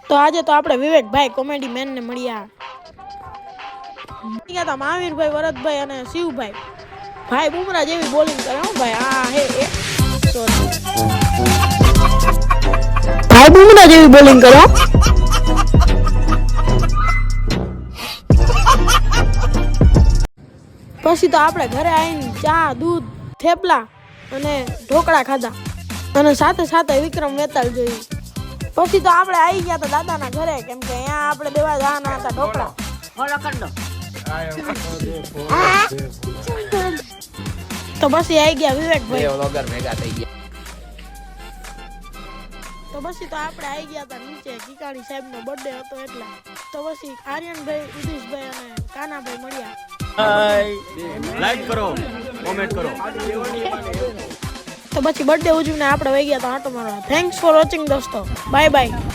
તો આજે તો આપણે વિવેકભાઈ કોમેડી મેન ને મળ્યા હતા મહાવીરભાઈ, વરદભાઈ અને શિવભાઈ. ભાઈ બુમરા જેવી બોલિંગ કરે હો ભાઈ. આ હે સોરી, ભાઈ બુમરા જેવી બોલિંગ કરે. પછી તો આપણે ઘરે આવીને ચા, દૂધ, થેપલા અને ઢોકળા ખાધા અને સાથે સાથે વિક્રમ વેતાળ જોયું. પછી તો આપણે આવી ગયા હતા દાદાના ઘરે, કેમ કે અહીંયા આપણે દેવા જવાના હતા ઢોકળા. તો પછી આવી ગયા વિવેકભાઈ. તો પછી તો આપણે આવી ગયા હતા નીચે. કિકાણી સાહેબનો બર્થડે હતો એટલે. તો પછી આર્યનભાઈ, ઉદિશભાઈ અને કાનાભાઈ મળ્યા. લાઈક કરો, કોમેન્ટ કરો. તો પછી બર્થડે ઉજવીને આપણે વહી ગયા હતા આંટો મારવા. થેન્ક્સ ફોર વોચિંગ દોસ્તો. Bye bye.